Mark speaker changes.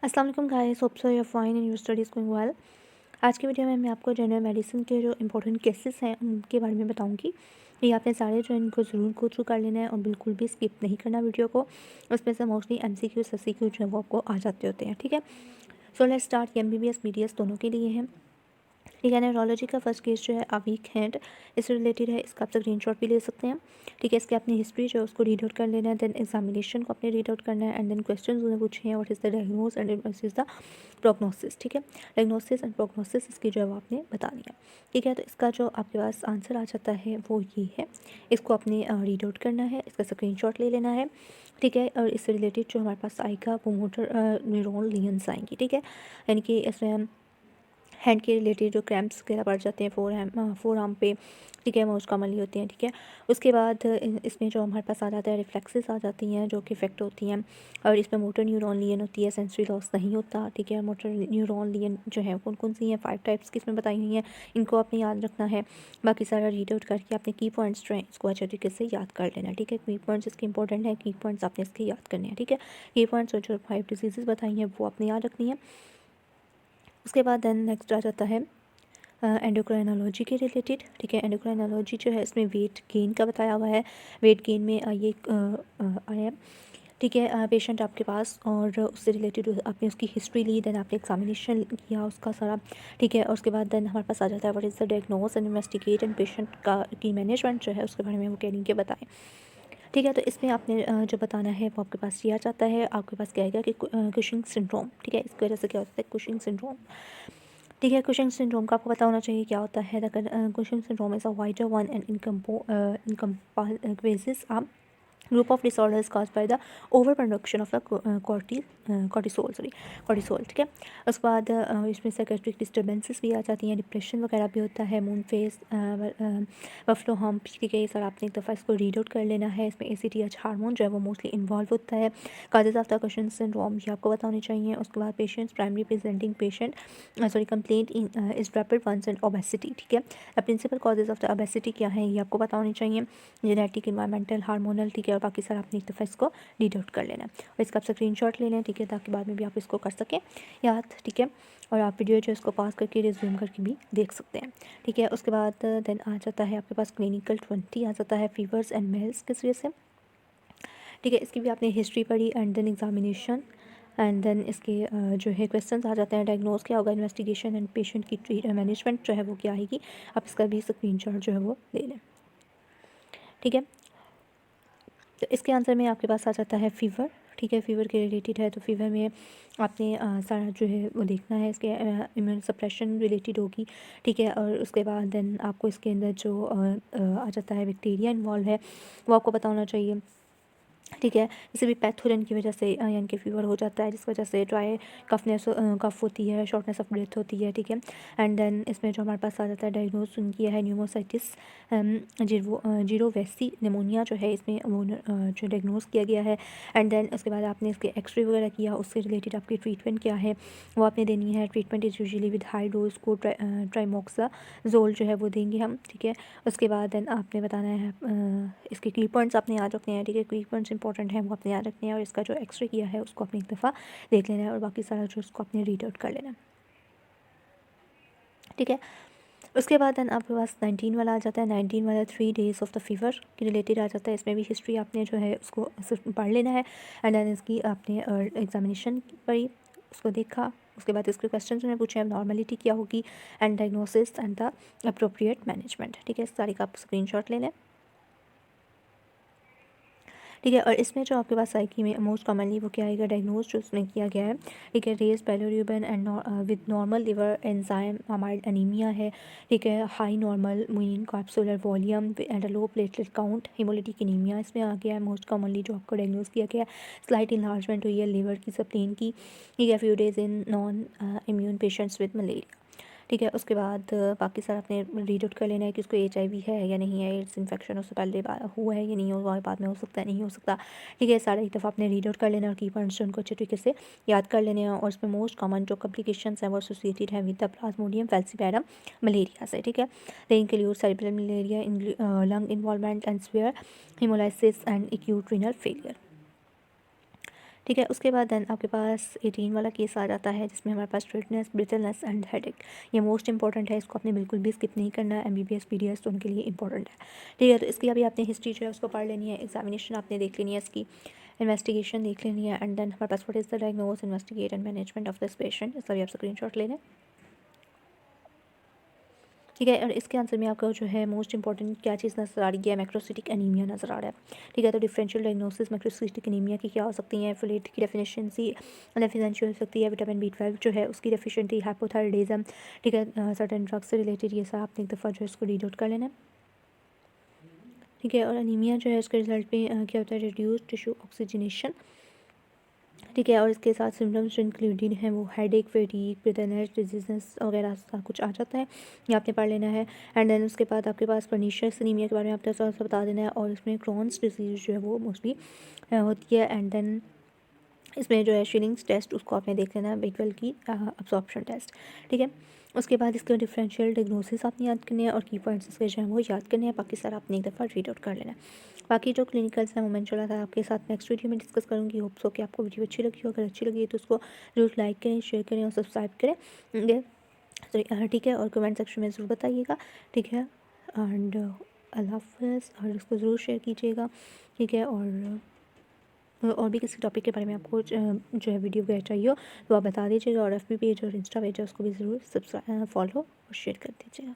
Speaker 1: अस्सलाम वालेकुम guys, hope so you are fine and your studies going well. आज की वीडियो में मैं आपको जनरल मेडिसिन के जो इंपॉर्टेंट केसेस हैं उनके बारे में बताऊंगी। ये आपने सारे जो इनको ज़रूर गो थ्रू कर लेना है और बिल्कुल भी स्किप नहीं करना वीडियो को। उसमें से मोस्टली एमसीक्यू एससीक्यू जो है वो आपको आ जाते होते हैं, ठीक है। So let's start. MBBS BDS दोनों के लिए हैं, ठीक है। न्यूरोलॉजी का फर्स्ट केस जो है अ वीक हैंड, इससे रिलेटेड है। इसका आप स्क्रीनशॉट भी ले सकते हैं, ठीक है। इसके अपनी हिस्ट्री जो है उसको रीड आउट कर लेना है, देन एग्जामिनेशन को अपने रीड आउट करना है, एंड देन क्वेश्चन उन्होंने पूछे हैं what is the diagnose and what is the prognosis, ठीक है। डायग्नोसिस एंड प्रोग्नोसिस इसकी जो है वो आपने बतानी है, ठीक है। तो इसका जो आपके पास आंसर आ जाता है वो ये है। इसको आपने रीड आउट करना है, इसका स्क्रीनशॉट ले लेना है, ठीक है। और इससे रिलेटेड जो हमारे पास आएगा वो मोटर न्यूरॉन लीजन्स आएंगी, ठीक है। यानी कि इसमें हैंड के रिलेटेड जो क्रैम्प्स वगैरह बढ़ जाते हैं फोर आर्म पे, ठीक है, मोस्ट कॉमनली होती हैं, ठीक है। उसके बाद इसमें जो हमारे पास आ जाता है रिफ्लेक्सेस आ जाती हैं जो कि इफेक्ट होती हैं, और इसमें मोटर न्यूरॉन लियन होती है, सेंसरी लॉस नहीं होता, ठीक है। मोटर न्यूरॉन लियन जो है कौन कौन सी हैं, 5 टाइप्स की इसमें बताई हुई हैं, इनको आपने याद रखना है। बाकी सारा रीड आउट करके आपने की पॉइंट्स जो हैं इसको अच्छे तरीके से याद कर लेना, ठीक है। की पॉइंट्स इसके इंपॉर्टेंट है, की पॉइंट्स आपने इसके याद करने हैं, ठीक है। की पॉइंट्स और जो 5 डिजीज़ बताई हैं वो आपने याद रखनी है। उसके बाद देन नेक्स्ट आ जाता है एंडोक्राइनोलॉजी के रिलेटेड, ठीक है। एंडोक्राइनोलॉजी जो है इसमें वेट गेन का बताया हुआ है। वेट गेन में ये आया है, ठीक है। पेशेंट आपके पास और उससे रिलेटेड आपने उसकी हिस्ट्री ली, देन आपने एग्जामिनेशन किया उसका सारा, ठीक है। और उसके बाद देन हमारे पास आ जाता है what is the diagnose and investigate and patient का की मैनेजमेंट जो है उसके बारे में वो कह के बताएं, ठीक है। तो इसमें आपने जो बताना है वो आपके पास ये आ जाता है। आपके पास क्या आएगा कि कुशिंग सिंड्रोम, ठीक है। इसकी वजह से क्या होता है कुशिंग सिंड्रोम, ठीक है। कुशिंग सिंड्रोम का आपको पता होना चाहिए क्या होता है। Cushing syndrome is a wider one and encompasses group of disorders caused by the overproduction of the cortisol, ठीक है। उसके बाद इसमें साइकेट्रिक डिस्टर्बेंसेस भी आ जाती हैं, डिप्रेशन वगैरह भी होता है, मून फेस, बफलो हम्प, ठीक है। ये सारा आपने एक दफ़ा इसको रीड आउट कर लेना है। इसमें ACTH हार्मोन जो है वो मोस्टली इन्वॉल्व होता है। Causes of the Cushing syndrome ये आपको पता होनी चाहिए। उसके बाद patients primary presenting patient complaint is rapid once and obesity, ठीक है। The principal causes of the obesity क्या है ये आपको पता होनी चाहिए, जेनेटिक, इन्वायरमेंटल, हार्मोनल, ठीक है। और बाकी सारा आपने एक दफ़ा इसको रीड आउट कर लेना है और इसका आप स्क्रीनशॉट ले लें, ठीक है, ताकि बाद में भी आप इसको कर सकें याद, ठीक है। और आप वीडियो जो इसको पास करके रिज्यूम करके भी देख सकते हैं, ठीक है। उसके बाद देन आ जाता है आपके पास क्लिनिकल 20 आ जाता है, फीवर्स एंड मेल्स किस वजह से, ठीक है। इसकी भी आपने हिस्ट्री पढ़ी and then examination and then इसके जो है क्वेश्चंस आ जाते हैं। डायग्नोज क्या होगा, इन्वेस्टिगेशन एंड पेशेंट की ट्रीट मैनेजमेंट जो है वो क्या आएगी, आप इसका भी स्क्रीनशॉट जो है वो ले लें, ठीक है। तो इसके आंसर में आपके पास आ जाता है फ़ीवर, ठीक है। फ़ीवर के रिलेटेड है तो फ़ीवर में आपने सारा जो है वो देखना है, इसके इम्यून सप्रेशन रिलेटेड होगी, ठीक है। और उसके बाद देन आपको इसके अंदर जो आ जाता है बैक्टीरिया इन्वॉल्व है वो आपको पता होना चाहिए, ठीक है। किसी भी पैथोजन की वजह से यानी कि फ़ीवर हो जाता है जिस वजह से ड्राई कफ होती है, शॉर्टनेस ऑफ ब्रेथ होती है, ठीक है। एंड देन इसमें जो हमारे पास आ जाता है डायग्नोज उनकी है न्यूमोसाइटिस जीरो वैसी निमोनिया जो है इसमें वो जो डायग्नोज किया गया है। एंड देन उसके बाद आपने इसके एक्सरे वगैरह किया, उससे रिलेटेड आपकी ट्रीटमेंट क्या है वो आपने देनी है। Treatment is usually with high dose को ट्राइमोक्साजोल जो है वो देंगे हम, ठीक है। उसके बाद देन आपने बताना है इसके की पॉइंट्स आपने याद रखने हैं, ठीक है। की पॉइंट्स इंपॉर्टेंट हैं वो आपने याद रखने हैं और इसका जो एक्सरे किया है उसको आपने एक दफ़ा देख लेना है और बाकी सारा जो उसको आपने रीड आउट कर लेना है, ठीक है। उसके बाद देन आपके पास 19 वाला आ जाता है। 19 वाला 3 डेज़ ऑफ द फीवर के रिलेटेड आ जाता है। इसमें भी हिस्ट्री आपने जो है उसको सिर्फ पढ़ लेना है एंड देन इसकी आपने एग्जामिनेशन पढ़ी, उसको देखा। उसके बाद इसके क्वेश्चन जो पूछे नॉर्मलिटी क्या होगी and diagnosis and the appropriate management, ठीक है। इस सारी का आप स्क्रीनशॉट ले लें, ठीक है। और इसमें जो आपके पास साइकी में मोस्ट कॉमनली वो क्या आएगा, डायग्नोज जो उसमें किया गया है, ठीक है। Raised bilirubin and with normal liver enzyme mild anaemia है, ठीक है। High normal mean capsular volume and low platelet count, haemolytic anaemia इसमें आ गया है मोस्ट कॉमनली जो आपको डायग्नोज किया गया है। स्लाइट इन्लार्जमेंट हुई है लिवर की, स्प्लीन की, ठीक है। Few days in non immune patients with malaria, ठीक है। उसके बाद बाकी सारा आपने रीड आउट कर लेना है कि उसको HIV है या नहीं है, एड्स इन्फेक्शन उससे पहले हुआ है या नहीं हुआ है, बाद में हो सकता है नहीं हो सकता, ठीक है। सारा एक दफ़ा आपने रीड आउट कर लेना और की पॉइंट्स उनको अच्छे तरीके से याद कर लेने हैं। और इसमें मोस्ट कॉमन जो कॉम्प्लिकेशंस हैं वो एसोसिएटेड है with the Plasmodium falciparum malaria से, ठीक है। They include cerebral malaria, lung involvement and swear, haemolysis and acute renal failure, ठीक है। उसके बाद देन आपके पास 18 वाला केस आ जाता है जिसमें हमारे पास स्ट्रेटनेस, ब्रिटलनेस एंड हेडेक। ये मोस्ट इंपॉर्टेंट है, इसको आपने बिल्कुल भी स्किप नहीं करना है। MBBS PDS तो उनके लिए इंपॉर्टेंट है। ठीक है, तो इसकी अभी आपने हिस्ट्री जो है उसको पढ़ लेनी है, एग्जामिनेशन आपने देख लेनी है, इसकी इन्वेस्टिगेशन देख लेनी है, एंड देन हमारे पास what is the diagnose, investigate and management of this patient, इसका भी आप स्क्रीनशॉट ले लें। ठीक है, और इसके आंसर में आपका जो है मोस्ट इंपॉर्टेंट क्या चीज़ नज़र आ रही है, मैक्रोसिटिक एनीमिया नज़र आ रहा है। ठीक है, तो डिफरेंशियल डायग्नोसिस मैक्रोसिटिक एनीमिया की क्या हो सकती हैं, फोलेट की डेफिशिएंसी डेफिशिएंसी हो सकती है, विटामिन B12 जो है उसकी डेफिशिएंसी, हाइपोथायराइडिज्म। ठीक है, सर्टेन ड्रग से रिलेटेड, ये सब आपने एक दफ़ा जो है इसको रीड आउट कर लेना है। ठीक है, और एनीमिया जो है उसके रिजल्ट में क्या होता है, रिड्यूस टिश्यू ऑक्सीजनेशन। ठीक है, और इसके साथ सिम्टम्स जो इंक्लूडेड हैं वो हेडेक, फैटीग, ब्रिथनेस, डिजीजेस वगैरह सा कुछ आ जाता है, ये आपने पढ़ लेना है। एंड देन उसके बाद आपके पास पर्नीशियस एनीमिया के बारे में आपने थोड़ा सा बता देना है, और इसमें क्रॉन्स डिजीज़ जो है वो मोस्टली होती है। एंड देन इसमें जो है शिलिंग्स टेस्ट उसको आपने देख लेना है, B12 की अब्जॉर्प्शन टेस्ट। ठीक है, उसके बाद इसका डिफरेंशियल डायग्नोसिस आपने याद करने हैं और की पॉइंट्स इसके जो है वो याद करने हैं। बाकी सर आपने एक दफ़ा रीड आउट कर लेना है। बाकी जो क्लिनिकल्स हैं वो मैंने चला था आपके साथ नेक्स्ट वीडियो में डिस्कस करूँगी। होप्स हो कि आपको वीडियो अच्छी लगी हो, अगर अच्छी लगी है तो उसको जरूर लाइक करें, शेयर करें और सब्सक्राइब करें। ठीक है, और कमेंट सेक्शन में ज़रूर बताइएगा। ठीक है, एंड अल्लाह हाफ़िज़, और इसको ज़रूर शेयर कीजिएगा। ठीक है, और भी किसी टॉपिक के बारे में आपको जो है वीडियो वगैरह चाहिए हो तो आप बता दीजिएगा, और FB पेज और इंस्टा पेज है उसको भी ज़रूर सब्सक्राइब, फॉलो और शेयर कर दीजिएगा।